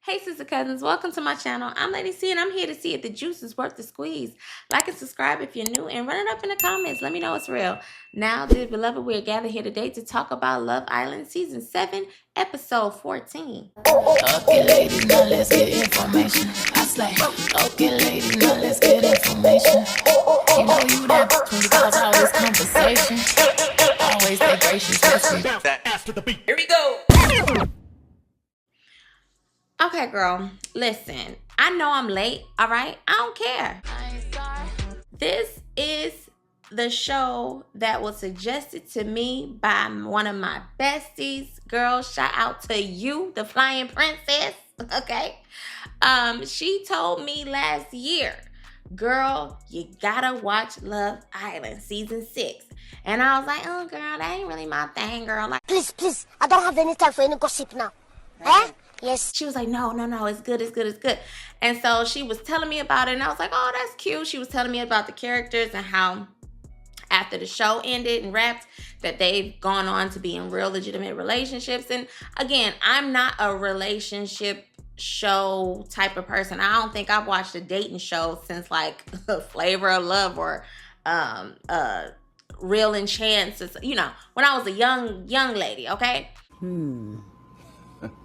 Hey sister cousins, welcome to my channel. I'm Lady C and I'm here to see if the juice is worth the squeeze. Like and subscribe if you're new and run it up in the comments. Let me know it's real. Now, dear beloved, we are gathered here today to talk about Love Island Season 7, Episode 14. Okay, ladies, now let's get information. I slay. Okay, ladies, now let's get information. You know you that when we talk all this conversation. Always stay gracious. Let's get that after the beat. Here we go. Okay, girl, listen. I know I'm late, all right? I don't care. This is the show that was suggested to me by one of my besties. Girl, shout out to you, the flying princess, okay? She told me last year, girl, you gotta watch Love Island Season 6. And I was like, oh, girl, that ain't really my thing, girl. Like, please, I don't have any time for any gossip now. Eh? Yes. She was like, no, it's good. And so she was telling me about it, and I was like, oh, that's cute. She was telling me about the characters and how after the show ended and wrapped, that they've gone on to be in real legitimate relationships. And again, I'm not a relationship show type of person. I don't think I've watched a dating show since like Flavor of Love or Real Enchants, you know, when I was a young lady, okay?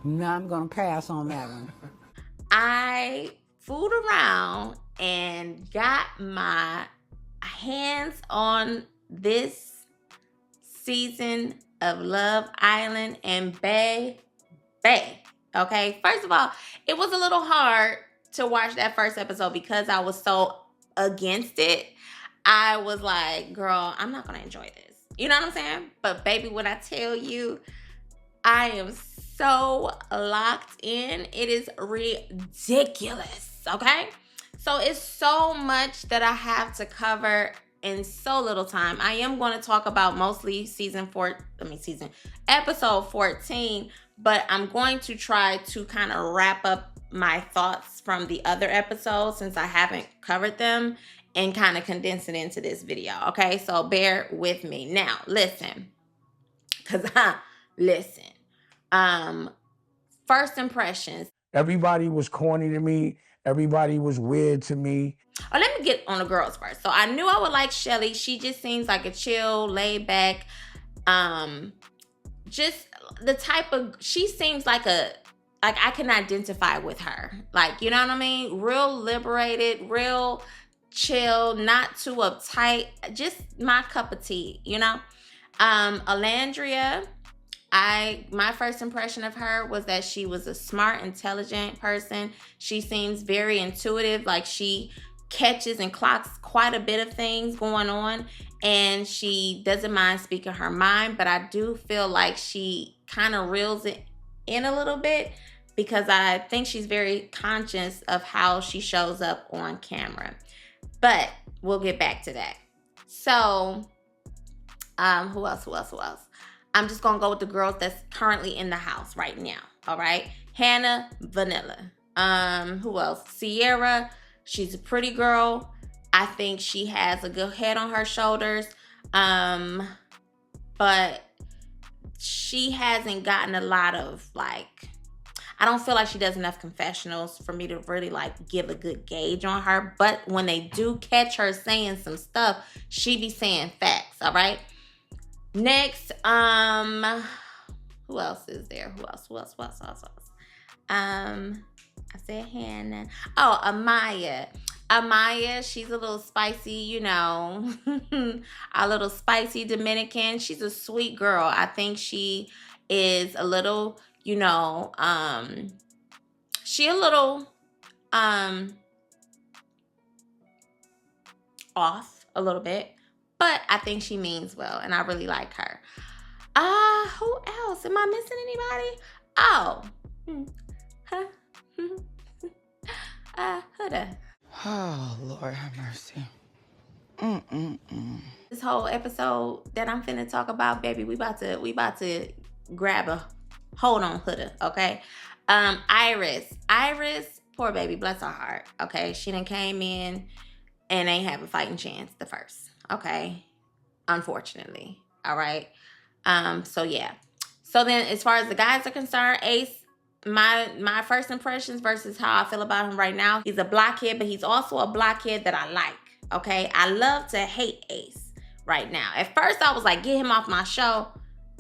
No, I'm going to pass on that one. I fooled around and got my hands on this season of Love Island, and bae. Okay, first of all, it was a little hard to watch that first episode because I was so against it. I was like, girl, I'm not going to enjoy this. You know what I'm saying? But baby, when I tell you, I am so locked in. It is ridiculous, okay? So it's so much that I have to cover in so little time. I am going to talk about mostly episode 14, but I'm going to try to kind of wrap up my thoughts from the other episodes since I haven't covered them and kind of condense it into this video, okay? So bear with me. Now, listen, listen. First impressions. Everybody was corny to me. Everybody was weird to me. Oh, let me get on the girls first. So I knew I would like Shelly. She just seems like a chill, laid back, just the type of, she seems like I can identify with her. Like, you know what I mean? Real liberated, real chill, not too uptight. Just my cup of tea, you know? Alandria, my first impression of her was that she was a smart, intelligent person. She seems very intuitive, like she catches and clocks quite a bit of things going on, and she doesn't mind speaking her mind, but I do feel like she kind of reels it in a little bit because I think she's very conscious of how she shows up on camera. But we'll get back to that. So, who else? I'm just going to go with the girls that's currently in the house right now, all right? Hannah, Vanilla. Who else? Sierra, she's a pretty girl. I think she has a good head on her shoulders. But she hasn't gotten a lot of, like, I don't feel like she does enough confessionals for me to really, like, give a good gauge on her. But when they do catch her saying some stuff, she be saying facts, all right? Next, who else is there? Who else? I said Hannah. Oh, Amaya. Amaya, she's a little spicy, you know, a little spicy Dominican. She's a sweet girl. I think she is a little, you know, she a little, off a little bit. But I think she means well, and I really like her. Who else? Am I missing anybody? Oh. Huda. Oh, Lord have mercy. This whole episode that I'm finna talk about, baby, we about to grab a hold on Huda, okay? Iris, poor baby, bless her heart, okay? She done came in and ain't have a fighting chance the first. Okay, unfortunately, all right. So yeah. So then as far as the guys are concerned, Ace, my first impressions versus how I feel about him right now. He's a blockhead, but he's also a blockhead that I like. Okay, I love to hate Ace right now. At first, I was like, get him off my show,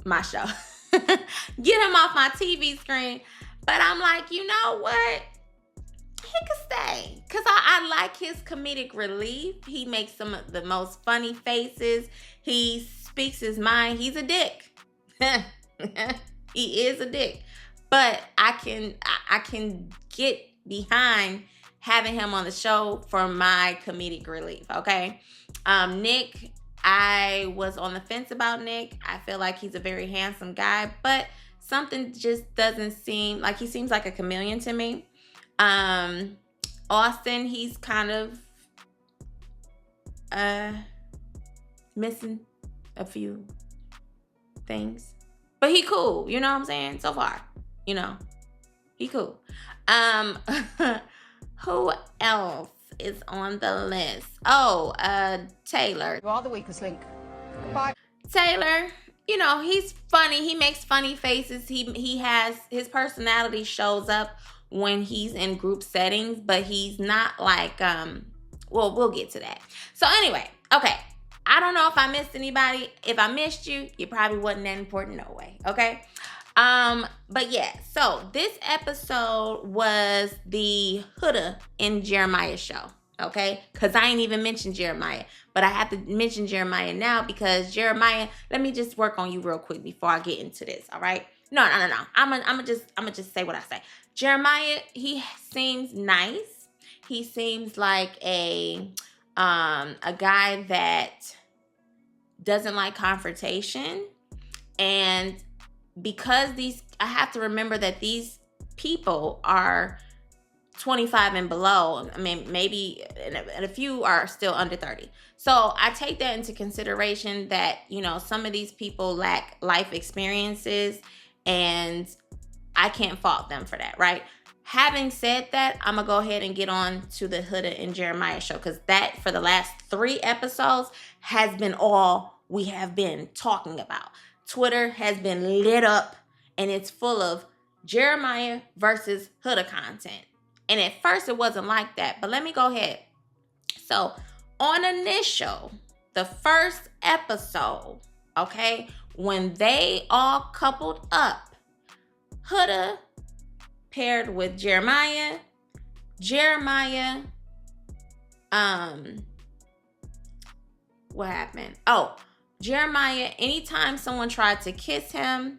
get him off my TV screen. But I'm like, you know what? He could stay because I like his comedic relief. He makes some of the most funny faces. He speaks his mind. He's a dick. He is a dick. But I can get behind having him on the show for my comedic relief, okay? Nick, I was on the fence about Nick. I feel like he's a very handsome guy, but something just doesn't seem like he seems like a chameleon to me. Austin, he's kind of missing a few things. But he cool, you know what I'm saying? So far, you know, he cool. Who else is on the list? Oh, Taylor. You're all the weakest link. Goodbye. Taylor, you know, he's funny. He makes funny faces. He has, his personality shows up when he's in group settings, but he's not like, well, we'll get to that. So anyway, okay. I don't know if I missed anybody. If I missed you, you probably wasn't that important no way, okay? But yeah, so this episode was the Huda and Jeremiah show, okay? Because I ain't even mentioned Jeremiah, but I have to mention Jeremiah now because Jeremiah, let me just work on you real quick before I get into this, all right? No. I'm just say what I say. Jeremiah, he seems nice. He seems like a guy that doesn't like confrontation. And because I have to remember that these people are 25 and below. I mean, maybe, and a few are still under 30. So I take that into consideration that, you know, some of these people lack life experiences and I can't fault them for that, right? Having said that, I'm going to go ahead and get on to the Huda and Jeremiah show because that, for the last 3 episodes, has been all we have been talking about. Twitter has been lit up and it's full of Jeremiah versus Huda content. And at first it wasn't like that, but let me go ahead. So on initial, the first episode, okay, when they all coupled up, Huda paired with Jeremiah, what happened? Oh, Jeremiah, anytime someone tried to kiss him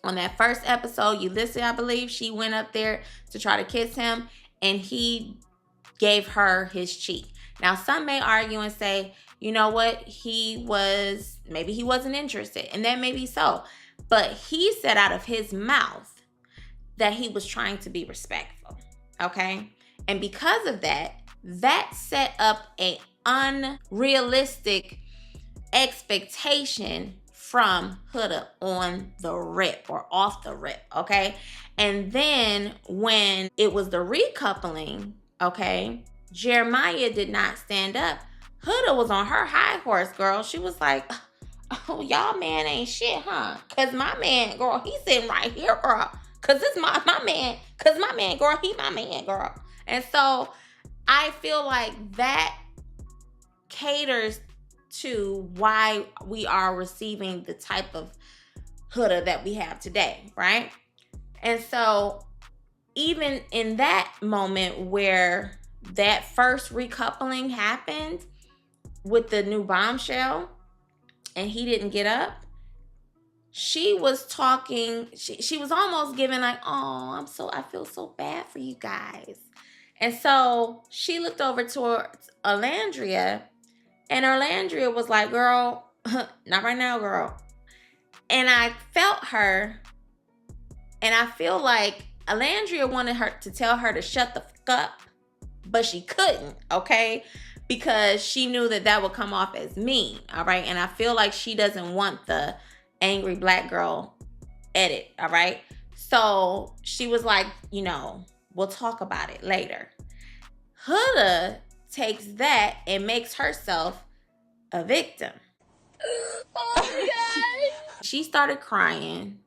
on that first episode, Ulysses, I believe, she went up there to try to kiss him and he gave her his cheek. Now, some may argue and say, you know what? Maybe he wasn't interested, and that may be so. But he said out of his mouth that he was trying to be respectful, okay? And because of that, that set up an unrealistic expectation from Huda on the rip or off the rip, okay? And then when it was the recoupling, okay, Jeremiah did not stand up. Huda was on her high horse, girl. She was like, oh, y'all man ain't shit, huh? Because my man, girl, he's sitting right here, girl. Because it's my man. Because my man, girl, he my man, girl. And so I feel like that caters to why we are receiving the type of Huda that we have today, right? And so even in that moment where that first recoupling happened with the new bombshell and he didn't get up, she was talking, she was almost giving like, oh, I feel so bad for you guys. And so she looked over towards Alandria and Alandria was like, girl, not right now, girl. And I felt her and I feel like Alandria wanted her to tell her to shut the fuck up, but she couldn't, okay? Because she knew that would come off as mean, all right? And I feel like she doesn't want the angry black girl edit, all right? So she was like, you know, we'll talk about it later. Huda takes that and makes herself a victim. Oh my God. She started crying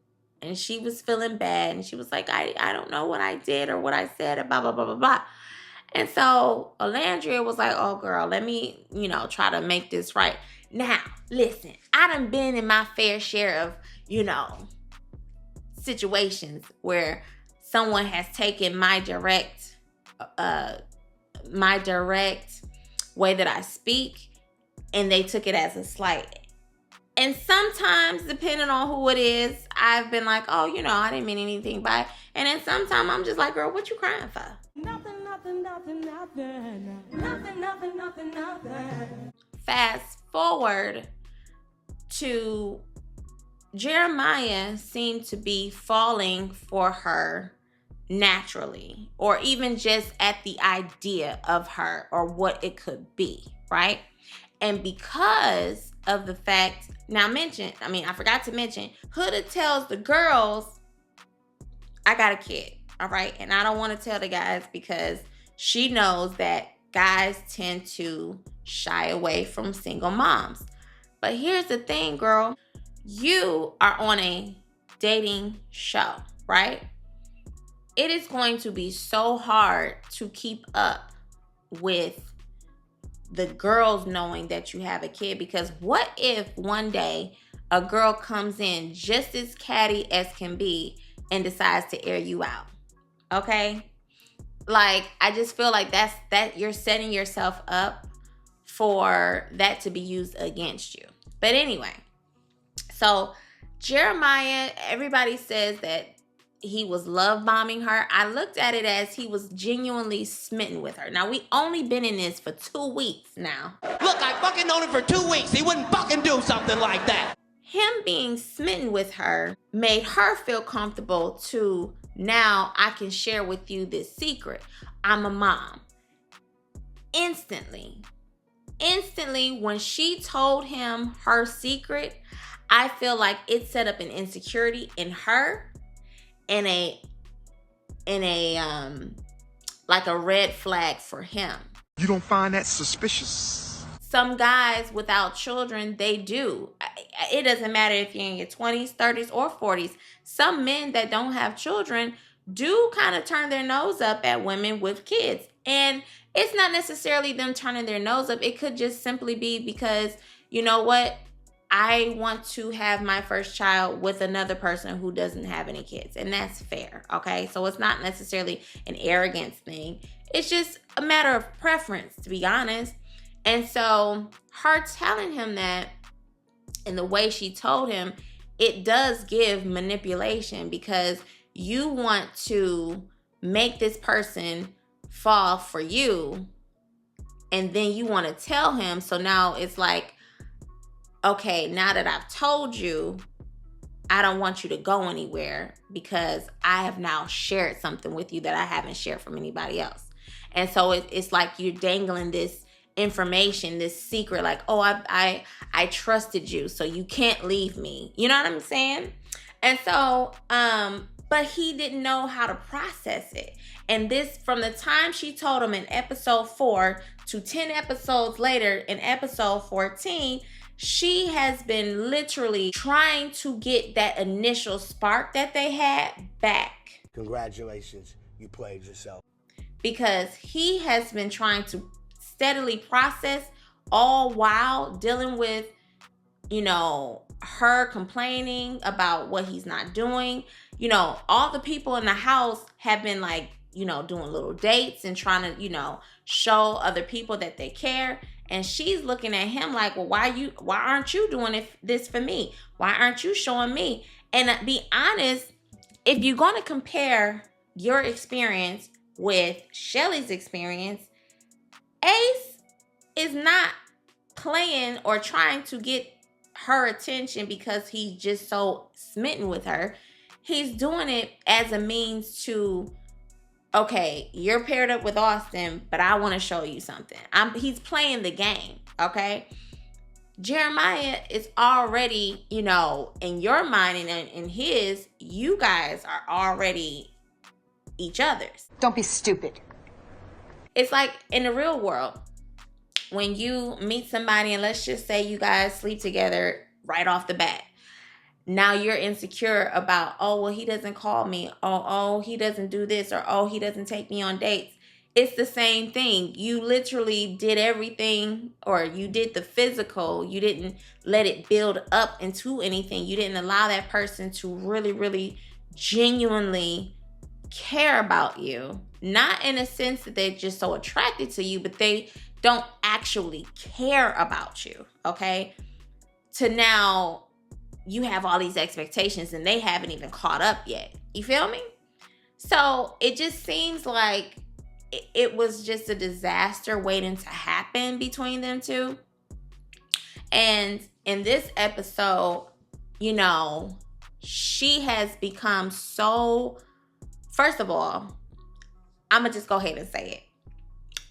and she was feeling bad, and she was like, I don't know what I did or what I said, blah, blah, blah, blah, blah. And so Alandria was like, oh, girl, let me, try to make this right. Now, listen, I done been in my fair share of, situations where someone has taken my direct way that I speak, and they took it as a slight. And sometimes, depending on who it is, I've been like, oh, I didn't mean anything by it. And then sometimes I'm just like, girl, what you crying for? Nothing, nothing, nothing, nothing. Nothing, nothing, nothing, nothing. Fast forward to Jeremiah seemed to be falling for her naturally, or even just at the idea of her or what it could be, right? And because of the fact, I forgot to mention, Huda tells the girls, I got a kid, all right? And I don't want to tell the guys because she knows that guys tend to shy away from single moms. But here's the thing, girl. You are on a dating show, right? It is going to be so hard to keep up with the girls knowing that you have a kid, because what if one day a girl comes in just as catty as can be and decides to air you out? Okay? Like, I just feel like that you're setting yourself up for that to be used against you. But anyway, so Jeremiah, everybody says that he was love bombing her. I looked at it as he was genuinely smitten with her. Now, we only been in this for 2 weeks now. Look, I fucking known him for 2 weeks. He wouldn't fucking do something like that. Him being smitten with her made her feel comfortable to, now I can share with you this secret. I'm a mom. Instantly, when she told him her secret, I feel like it set up an insecurity in her, and like a red flag for him. You don't find that suspicious? Some guys without children, they do. It doesn't matter if you're in your 20s, 30s, or 40s. Some men that don't have children do kind of turn their nose up at women with kids. And it's not necessarily them turning their nose up. It could just simply be because, you know what? I want to have my first child with another person who doesn't have any kids. And that's fair, okay? So it's not necessarily an arrogance thing. It's just a matter of preference, to be honest. And so her telling him that, and the way she told him, it does give manipulation, because you want to make this person fall for you, and then you want to tell him. So now it's like, okay, now that I've told you, I don't want you to go anywhere because I have now shared something with you that I haven't shared from anybody else. And so it's like you're dangling this information, this secret, like, oh, I trusted you, so you can't leave me. You know what I'm saying? And so, but he didn't know how to process it. And this, from the time she told him in episode 4 to 10 episodes later in episode 14, she has been literally trying to get that initial spark that they had back. Congratulations, you played yourself. Because he has been trying to steadily process, all while dealing with, her complaining about what he's not doing. All the people in the house have been like, doing little dates and trying to, show other people that they care. And she's looking at him like, well, why aren't you doing this for me? Why aren't you showing me? And be honest, if you're going to compare your experience with Shelly's experience, Ace is not playing or trying to get her attention because he's just so smitten with her. He's doing it as a means to, okay, you're paired up with Austin, but I want to show you something. He's playing the game, okay? Jeremiah is already, in your mind and in his, you guys are already each other's. Don't be stupid. It's like in the real world, when you meet somebody and let's just say you guys sleep together right off the bat. now you're insecure about, oh, well, he doesn't call me. Oh, he doesn't do this, or oh, he doesn't take me on dates. It's the same thing. You literally did everything, or you did the physical. You didn't let it build up into anything. You didn't allow that person to really, really genuinely care about you. Not in a sense that they're just so attracted to you, but they don't actually care about you, okay? To now, you have all these expectations and they haven't even caught up yet. You feel me? So it just seems like it was just a disaster waiting to happen between them two. And in this episode, you know, she has become so... First of all, I'm going to just go ahead and say it.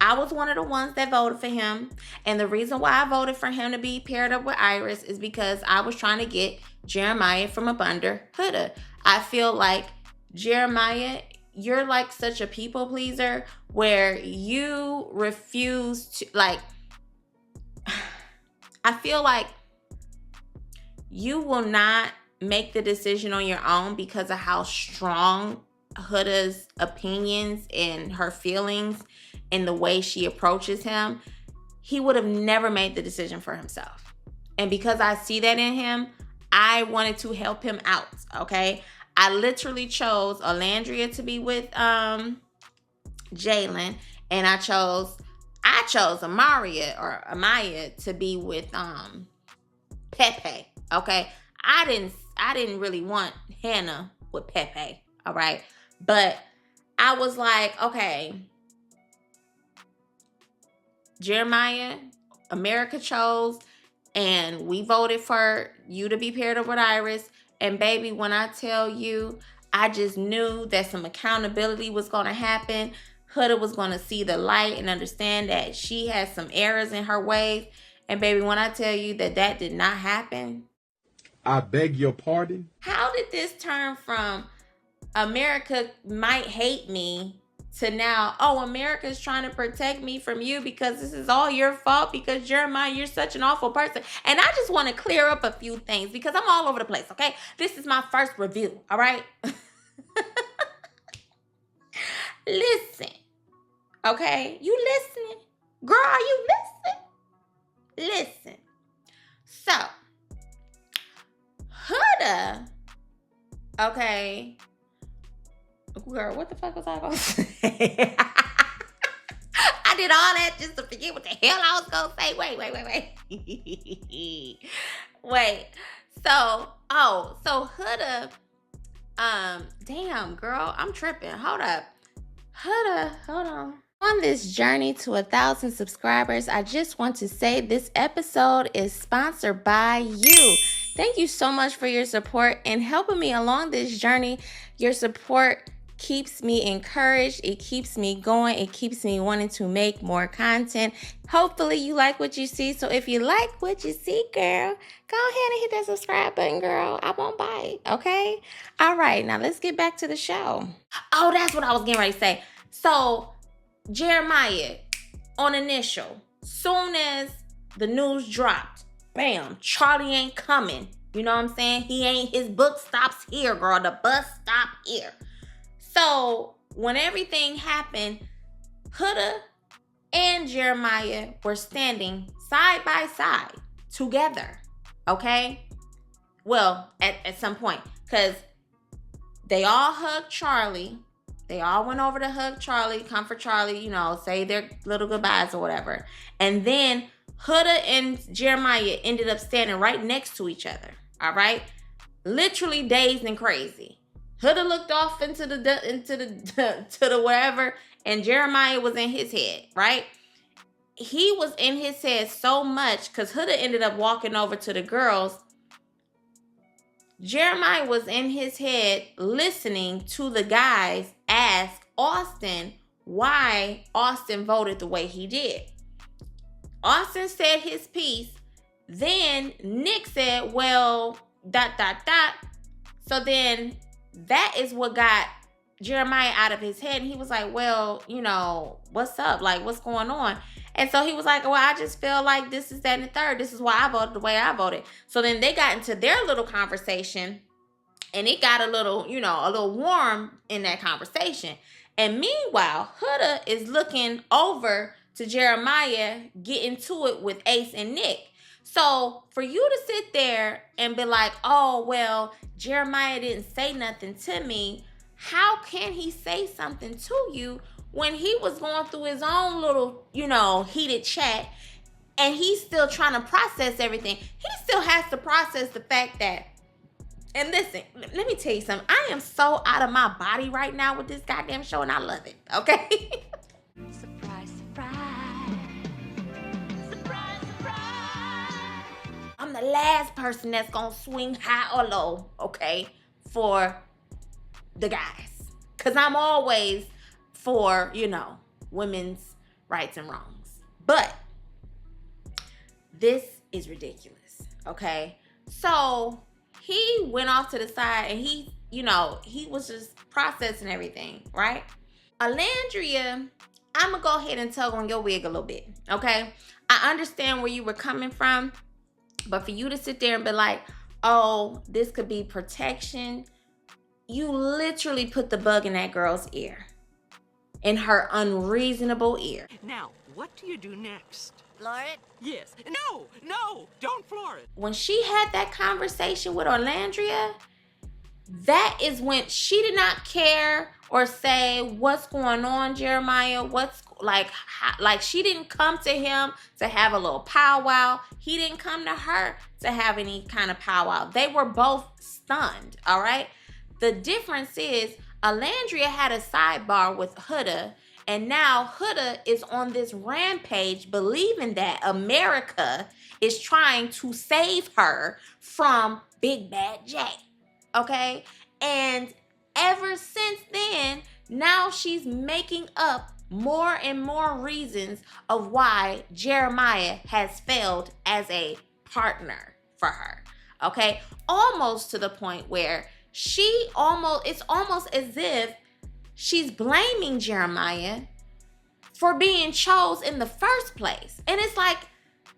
I was one of the ones that voted for him. And the reason why I voted for him to be paired up with Iris is because I was trying to get Jeremiah from up under Huda. I feel like, Jeremiah, you're like such a people pleaser where you refuse to, like, I feel like you will not make the decision on your own because of how strong Huda's opinions and her feelings and the way she approaches him. He would have never made the decision for himself. And because I see that in him, I wanted to help him out, okay? I literally chose Alandria to be with Jalen, and I chose Amaya to be with Pepe, okay? I didn't really want Hannah with Pepe, all right? But I was like, okay, Jeremiah, America chose, and we voted for you to be paired up with Iris. And baby, when I tell you, I just knew that some accountability was going to happen. Huda was going to see the light and understand that she has some errors in her ways. And baby, when I tell you that that did not happen. I beg your pardon? How did this turn from America might hate me to now, oh, America's trying to protect me from you because this is all your fault because Jeremiah, you're such an awful person. And I just want to clear up a few things because I'm all over the place, okay? This is my first review, all right? Listen, okay? You listening? Girl, are you listening? Listen. So, Huda, okay... Girl, what the fuck was I going to say? I did all that just to forget what the hell I was going to say. Wait. Wait. So Huda, damn, girl, I'm tripping. Hold up. Huda, hold on. On this journey to 1,000 subscribers, I just want to say this episode is sponsored by you. Thank you so much for your support and helping me along this journey. Your support keeps me encouraged. It keeps me going. It keeps me wanting to make more content. Hopefully you like what you see. So if you like what you see, girl, go ahead and hit that subscribe button, girl. I won't bite, okay? All right, now let's get back to the show. Oh, that's what I was getting ready to say. So Jeremiah, on initial, soon as the news dropped, bam, Charlie ain't coming. You know what I'm saying? His book stops here, girl. The bus stopped here. So when everything happened, Huda and Jeremiah were standing side by side together, okay? Well, at some point, because they all hugged Charlie. They all went over to hug Charlie, comfort Charlie, you know, say their little goodbyes or whatever. And then Huda and Jeremiah ended up standing right next to each other, all right? Literally dazed and crazy. Huda looked off into the wherever, and Jeremiah was in his head, right? He was in his head so much because Huda ended up walking over to the girls. Jeremiah was in his head listening to the guys ask Austin why Austin voted the way he did. Austin said his piece. Then Nick said, well, ... So then that is what got Jeremiah out of his head, and he was like, well, you know, what's up? Like, what's going on? And so he was like, well, I just feel like this is that and the third. This is why I voted the way I voted. So then they got into their little conversation, and it got a little, you know, a little warm in that conversation. And meanwhile, Huda is looking over to Jeremiah getting to it with Ace and Nick. So for you to sit there and be like, oh, well, Jeremiah didn't say nothing to me. How can he say something to you when he was going through his own little, you know, heated chat, and he's still trying to process everything? He still has to process the fact that, and listen, let me tell you something. I am so out of my body right now with this goddamn show, and I love it, okay? Surprise, surprise. Surprise, surprise. I'm the last person that's gonna swing high or low, okay, for the guys. Because I'm always for, you know, women's rights and wrongs. But this is ridiculous, okay? So he went off to the side, and he, you know, he was just processing everything, right? Alandria, I'm gonna go ahead and tug on your wig a little bit, okay? I understand where you were coming from, but for you to sit there and be like, oh, this could be protection, you literally put the bug in that girl's ear, in her unreasonable ear. Now, what do you do next? Floor it? Yes. No, don't floor it. When she had that conversation with Orlandria, that is when she did not care or say, what's going on, Jeremiah? What's like she didn't come to him to have a little powwow. He didn't come to her to have any kind of powwow. They were both stunned, all right? The difference is Alandria had a sidebar with Huda, and now Huda is on this rampage believing that America is trying to save her from Big Bad Jay, okay? And ever since then, now she's making up more and more reasons of why Jeremiah has failed as a partner for her, okay? Almost to the point where it's almost as if she's blaming Jeremiah for being chose in the first place. And it's like,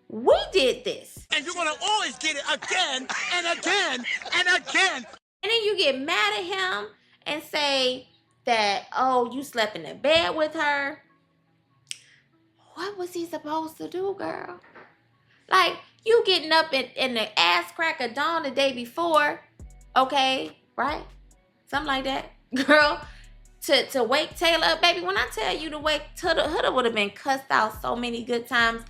we did this. And you're gonna always get it again and again and again. And then you get mad at him and say that, oh, you slept in the bed with her. What was he supposed to do, girl? Like, you getting up in the ass crack of dawn the day before, okay, right? Something like that, girl. To wake Taylor up, baby. When I tell you to wake Huda would have been cussed out so many good times,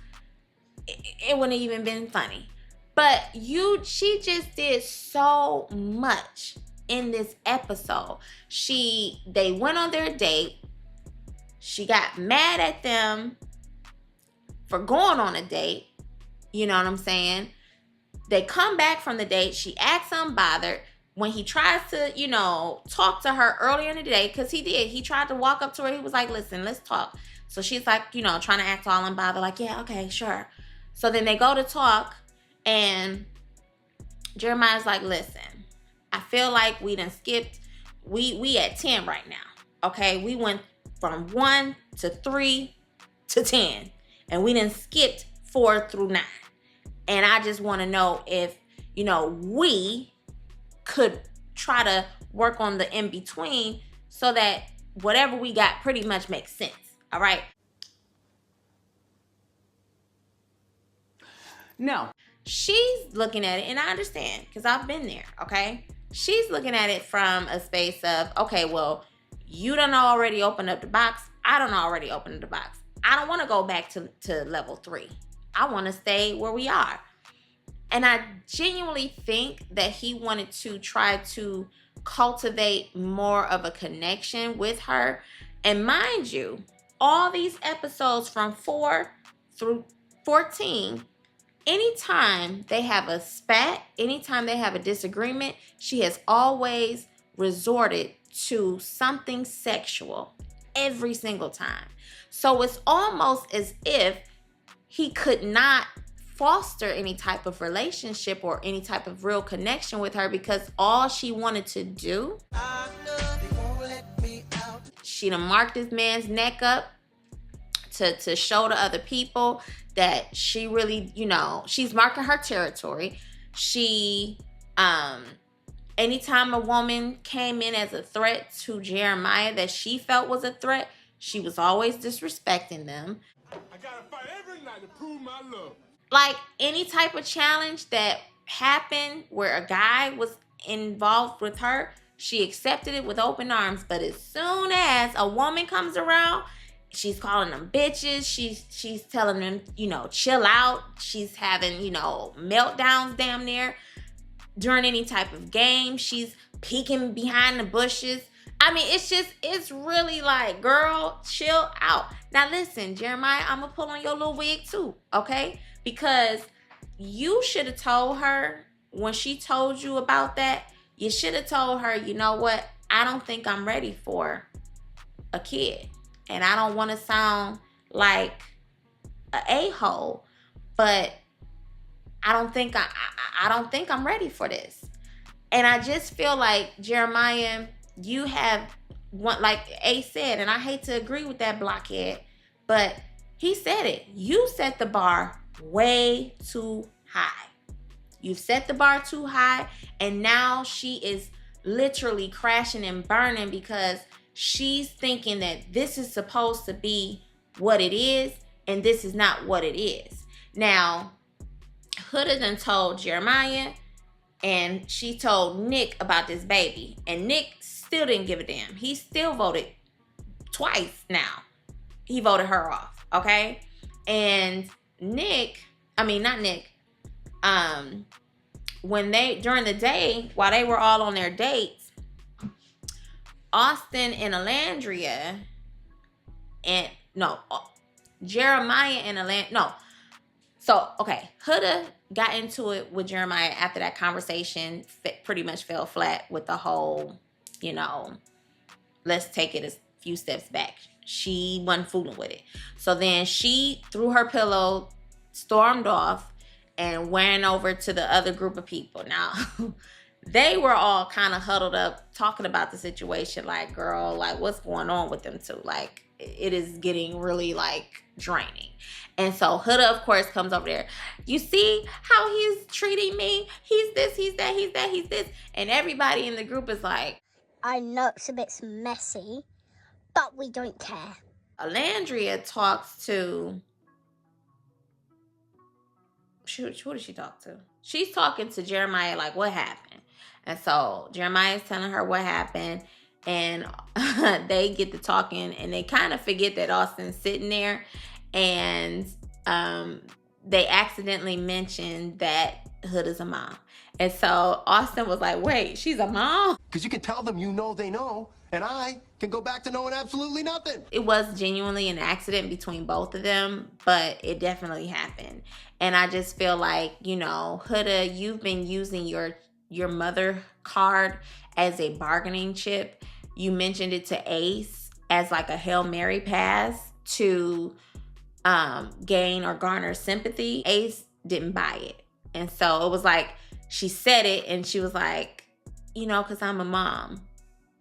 it wouldn't have even been funny. But she just did so much in this episode. They went on their date. She got mad at them for going on a date. You know what I'm saying? They come back from the date. She acts unbothered. When he tries to, you know, talk to her earlier in the day, because he tried to walk up to her. He was like, listen, let's talk. So she's like, you know, trying to act all unbothered, like, yeah, okay, sure. So then they go to talk, and Jeremiah's like, listen, I feel like we done skipped. We at 10 right now, okay? We went from 1 to 3 to 10, and we done skipped 4 through 9. And I just want to know if, you know, we could try to work on the in-between so that whatever we got pretty much makes sense, all right? No. She's looking at it, and I understand, because I've been there, okay? She's looking at it from a space of, okay, well, you done already opened up the box. I done already opened the box. I don't want to go back to level 3. I want to stay where we are. And I genuinely think that he wanted to try to cultivate more of a connection with her. And mind you, all these episodes from 4 through 14, anytime they have a spat, anytime they have a disagreement, she has always resorted to something sexual every single time. So it's almost as if he could not foster any type of relationship or any type of real connection with her, because all she wanted to do she done marked this man's neck up to show to other people that she really, you know, she's marking her territory. She, anytime a woman came in as a threat to Jeremiah that she felt was a threat, she was always disrespecting them. I gotta fight every night to prove my love. Like any type of challenge that happened where a guy was involved with her, she accepted it with open arms. But as soon as a woman comes around, she's calling them bitches. She's telling them, you know, chill out. She's having, you know, meltdowns damn near during any type of game. She's peeking behind the bushes. I mean, it's really like, girl, chill out. Now listen, Jeremiah, I'm gonna pull on your little wig too, okay? Because you should have told her when she told you about that, you should have told her, you know what? I don't think I'm ready for a kid. And I don't want to sound like an a-hole, but I don't think I'm ready for this. And I just feel like, Jeremiah, you have one, like Ace said, and I hate to agree with that blockhead, but he said it. You set the bar way too high. You've set the bar too high, and now she is literally crashing and burning because she's thinking that this is supposed to be what it is, and this is not what it is. Now, Huda done told Jeremiah, and she told Nick about this baby, and Nick still didn't give a damn. He still voted twice now. He voted her off, okay? And when during the day, while they were all on their dates, Austin and Alandria Jeremiah and Huda got into it with Jeremiah after that conversation pretty much fell flat with the whole, you know, let's take it a few steps back. She wasn't fooling with it. So then she threw her pillow, stormed off, and went over to the other group of people. Now, they were all kind of huddled up talking about the situation. Like, girl, like, what's going on with them two? Like, it is getting really, like, draining. And so Huda, of course, comes over there. You see how he's treating me? He's this, he's that, he's that, he's this. And everybody in the group is like, I know it's a bit messy, but we don't care. Alandria talks to... Shoot, who did she talk to? She's talking to Jeremiah, like, what happened? And so Jeremiah's telling her what happened, and they get to talking, and they kind of forget that Austin's sitting there, and they accidentally mentioned that Huda's a mom. And so Austin was like, wait, she's a mom? Because you can tell them you know they know, and I can go back to knowing absolutely nothing. It was genuinely an accident between both of them, but it definitely happened. And I just feel like, you know, Huda, you've been using your mother card as a bargaining chip. You mentioned it to Ace as like a Hail Mary pass to gain or garner sympathy. Ace didn't buy it. And so it was like, she said it and she was like, you know, because I'm a mom.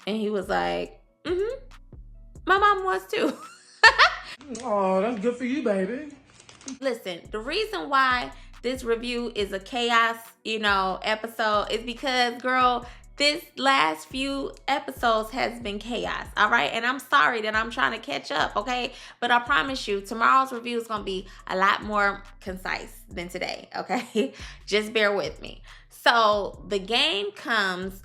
And he was like, my mom was too. Oh, that's good for you, baby. Listen, the reason why this review is a chaos, you know, episode is because, girl, this last few episodes has been chaos, all right? And I'm sorry that I'm trying to catch up, okay? But I promise you, tomorrow's review is going to be a lot more concise than today, okay? Just bear with me. So the game comes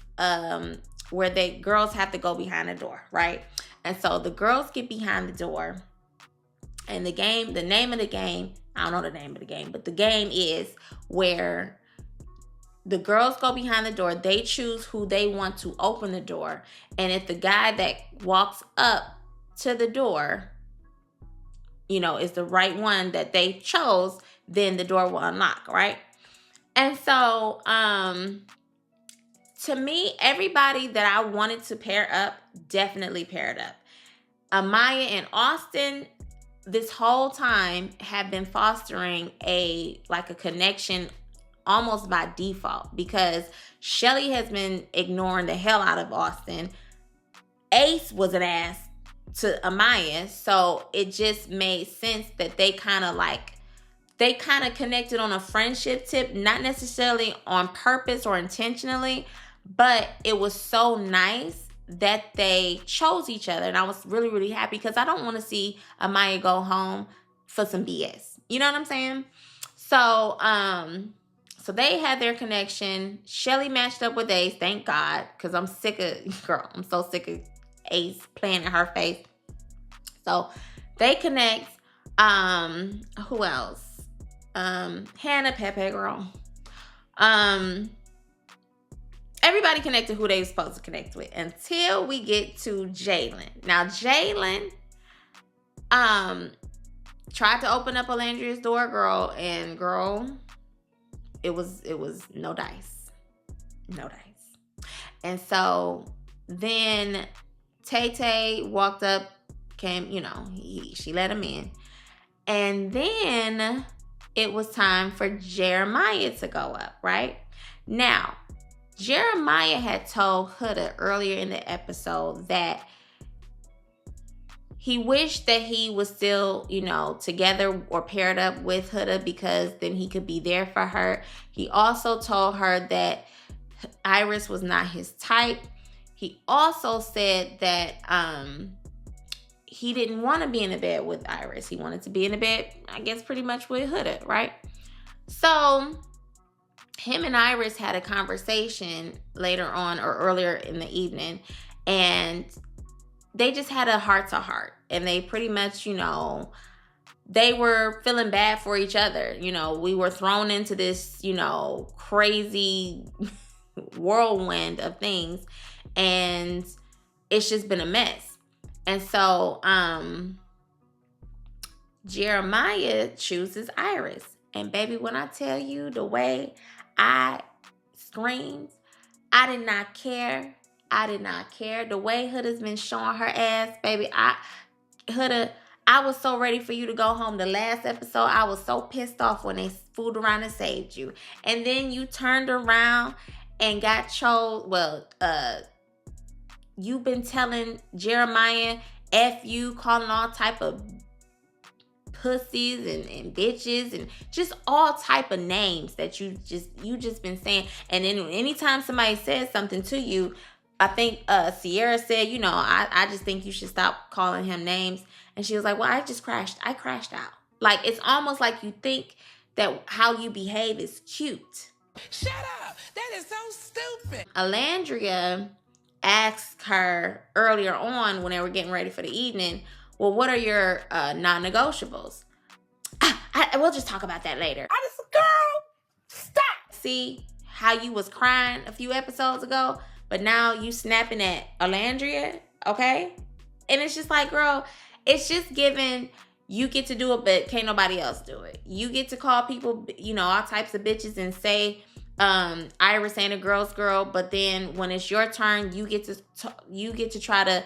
where the girls have to go behind the door, right? And so the girls get behind the door. And the name of the game, I don't know the name of the game, but the game is where the girls go behind the door. They choose who they want to open the door. And if the guy that walks up to the door, you know, is the right one that they chose, then the door will unlock, right? And so, to me, everybody that I wanted to pair up definitely paired up. Amaya and Austin, this whole time, have been fostering a connection almost by default, because Shelly has been ignoring the hell out of Austin. Ace was an ass to Amaya. So it just made sense that they kind of connected on a friendship tip, not necessarily on purpose or intentionally, but it was so nice that they chose each other. And I was really, really happy because I don't want to see Amaya go home for some BS. You know what I'm saying? So, so they had their connection. Shelly matched up with Ace, thank God, because I'm so sick of Ace playing in her face. So they connect. Who else? Hannah, Pepe, girl. Everybody connected who they were supposed to connect with until we get to Jalen. Now, Jalen, tried to open up Alandria's door, girl, and girl, it was no dice. No dice. And so then Tay walked up, came, she let him in. And then it was time for Jeremiah to go up, right? Now, Jeremiah had told Huda earlier in the episode that he wished that he was still, together or paired up with Huda because then he could be there for her. He also told her that Iris was not his type. He also said that he didn't want to be in the bed with Iris. He wanted to be in the bed, I guess, pretty much with Huda, right? So him and Iris had a conversation later on or earlier in the evening, and they just had a heart-to-heart. And they pretty much, they were feeling bad for each other. We were thrown into this, crazy whirlwind of things, and it's just been a mess. And so Jeremiah chooses Iris. And baby, when I tell you the way I screamed, I did not care. I did not care. The way Huda's been showing her ass, baby, Huda, I was so ready for you to go home. The last episode, I was so pissed off when they fooled around and saved you. And then you turned around and got chose. Well, you've been telling Jeremiah F you, calling all type of pussies and bitches and just all type of names that you just been saying. And then anytime somebody says something to you, I think Sierra said, I just think you should stop calling him names. And she was like, well, I crashed out. Like, it's almost like you think that how you behave is cute. Shut up! That is so stupid. Alandria asked her earlier on when they were getting ready for the evening, well, what are your non-negotiables? We'll just talk about that later. I just, girl, stop. See how you was crying a few episodes ago, but now you snapping at Alandria, okay? And it's just like, girl, it's just given you get to do it, but can't nobody else do it. You get to call people, all types of bitches and say, Iris ain't a girl's girl, but then when it's your turn, you get to try to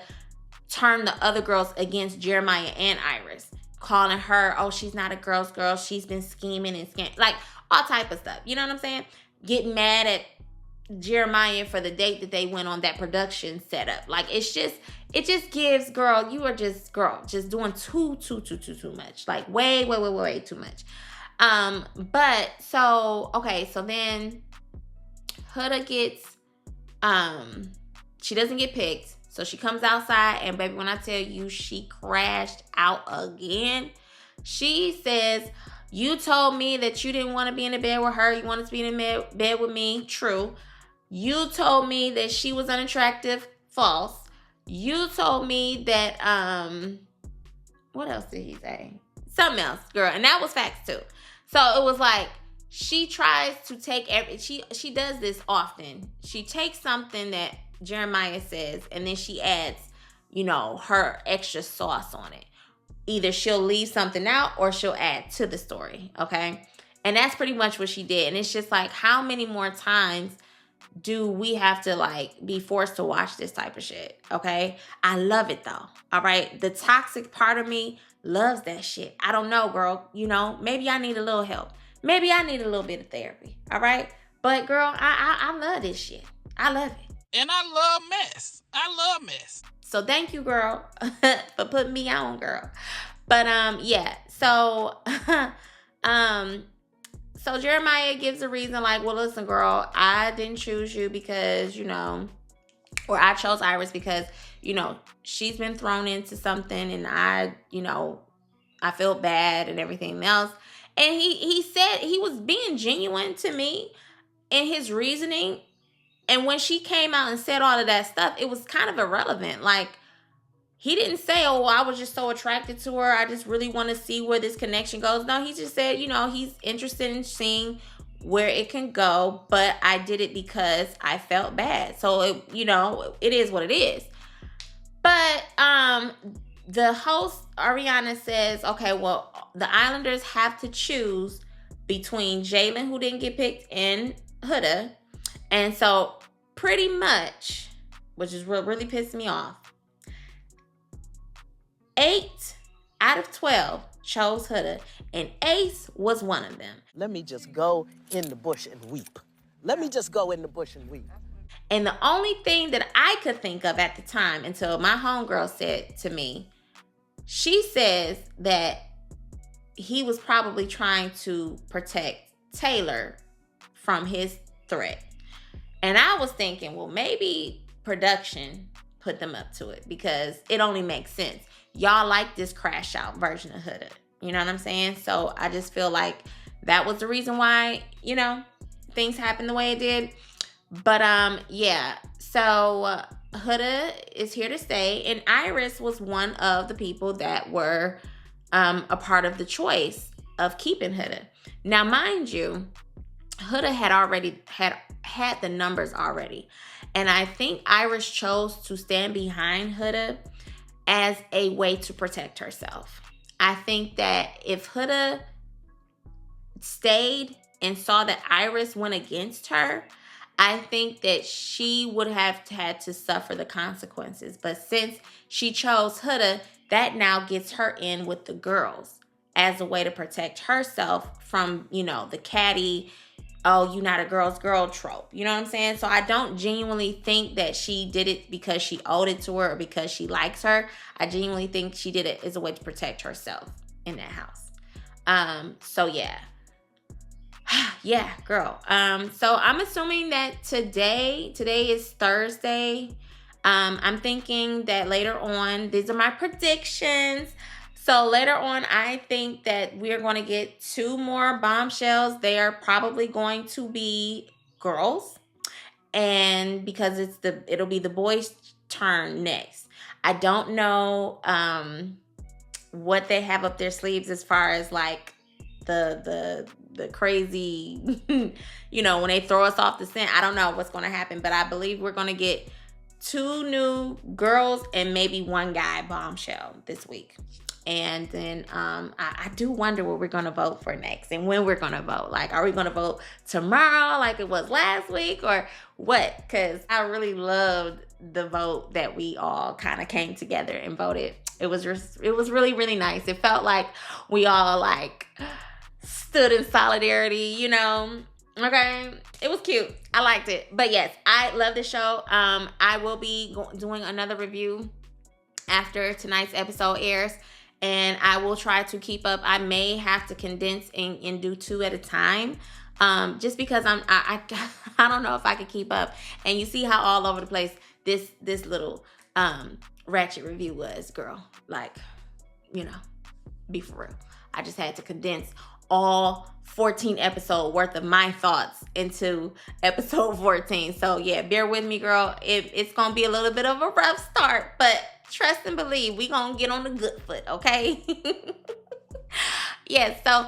turn the other girls against Jeremiah and Iris, calling her, oh, she's not a girl's girl, she's been scheming and like all type of stuff. You know what I'm saying? Getting mad at Jeremiah for the date that they went on, that production setup. Like, it just gives, girl, you are just doing too much. Like, way too much. But so, okay, so then Huda gets, she doesn't get picked. So she comes outside, and baby, when I tell you she crashed out again, she says, you told me that you didn't want to be in the bed with her. You wanted to be in the bed with me. True. You told me that she was unattractive. False. You told me that, what else did he say? Something else, girl. And that was facts too. So it was like, she tries to take she does this often. She takes something that Jeremiah says, and then she adds, her extra sauce on it. Either she'll leave something out or she'll add to the story, okay? And that's pretty much what she did. And it's just like, how many more times do we have to be forced to watch this type of shit, okay? I love it though, all right? The toxic part of me loves that shit. I don't know, girl. Maybe I need a little help. Maybe I need a little bit of therapy, all right? But girl, I love this shit. I love it. And I love mess. I love mess. So thank you, girl, for putting me on, girl. But yeah. So so Jeremiah gives a reason like, well, listen, girl, I didn't choose you because, or I chose Iris because, she's been thrown into something and I felt bad and everything else. And he said he was being genuine to me in his reasoning. And when she came out and said all of that stuff, it was kind of irrelevant. Like, he didn't say, oh, I was just so attracted to her. I just really want to see where this connection goes. No, he just said, he's interested in seeing where it can go. But I did it because I felt bad. So, it is what it is. But the host, Ariana, says, okay, well, the Islanders have to choose between Jalen, who didn't get picked, and Huda. And so pretty much, which is what really pissed me off, 8 out of 12 chose Huda, and Ace was one of them. Let me just go in the bush and weep. Let me just go in the bush and weep. And the only thing that I could think of at the time, until my homegirl said to me, she says that he was probably trying to protect Taylor from his threat. And I was thinking, well, maybe production put them up to it because it only makes sense. Y'all like this crash out version of Huda. You know what I'm saying? So I just feel like that was the reason why, things happened the way it did. But yeah. So Huda is here to stay. And Iris was one of the people that were a part of the choice of keeping Huda. Now, mind you, Huda had already had the numbers already. And I think Iris chose to stand behind Huda as a way to protect herself. I think that if Huda stayed and saw that Iris went against her, I think that she would have had to suffer the consequences. But since she chose Huda, that now gets her in with the girls as a way to protect herself from, the catty, oh, you not a girl's girl trope. You know what I'm saying? So I don't genuinely think that she did it because she owed it to her or because she likes her. I genuinely think she did it as a way to protect herself in that house. So yeah. Yeah, girl. So I'm assuming that today is Thursday. I'm thinking that later on, these are my predictions. So later on, I think that we're going to get 2 more bombshells. They are probably going to be girls. And because it'll be the boys' turn next. I don't know what they have up their sleeves as far as like the crazy, when they throw us off the scent. I don't know what's going to happen, but I believe we're going to get 2 new girls and maybe 1 guy bombshell this week. And then I do wonder what we're going to vote for next and when we're going to vote. Like, are we going to vote tomorrow like it was last week or what? Because I really loved the vote that we all kind of came together and voted. It was really, really nice. It felt like we all like stood in solidarity, Okay, it was cute. I liked it. But yes, I love the show. I will be doing another review after tonight's episode airs. And I will try to keep up. I may have to condense and do 2 at a time, just because I don't know if I could keep up. And you see how all over the place this little ratchet review was, girl. Like, be for real. I just had to condense all 14 episode worth of my thoughts into episode 14. So yeah, bear with me, girl. It's gonna be a little bit of a rough start, but trust and believe we gonna get on the good foot, okay? Yeah, so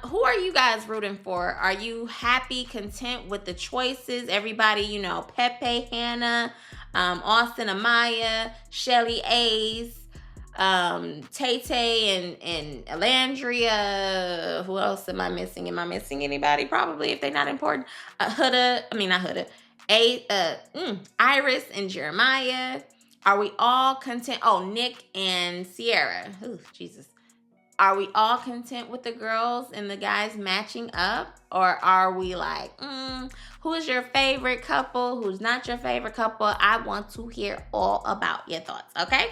who are you guys rooting for? Are you happy, content with the choices? Everybody, Pepe, Hannah, Austin, Amaya, Shelly, Ace, Tay-Tay and Alandria. Who else am I missing? Am I missing anybody? Probably, if they're not important. Iris and Jeremiah. Are we all content? Oh, Nick and Sierra. Ooh, Jesus. Are we all content with the girls and the guys matching up? Or are we like, who's your favorite couple? Who's not your favorite couple? I want to hear all about your thoughts, okay?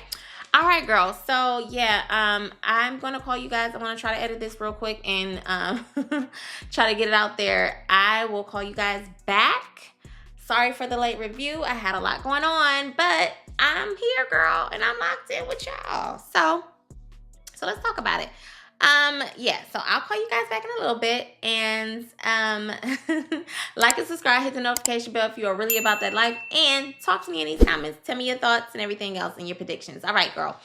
All right, girls. So, yeah, I'm going to call you guys. I want to try to edit this real quick and try to get it out there. I will call you guys back. Sorry for the late review. I had a lot going on, but I'm here, girl, and I'm locked in with y'all. So let's talk about it. Yeah, so I'll call you guys back in a little bit, and like and subscribe, hit the notification bell if you are really about that life, and talk to me in these comments. Tell me your thoughts and everything else and your predictions. All right, girl.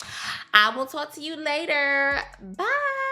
I will talk to you later. Bye.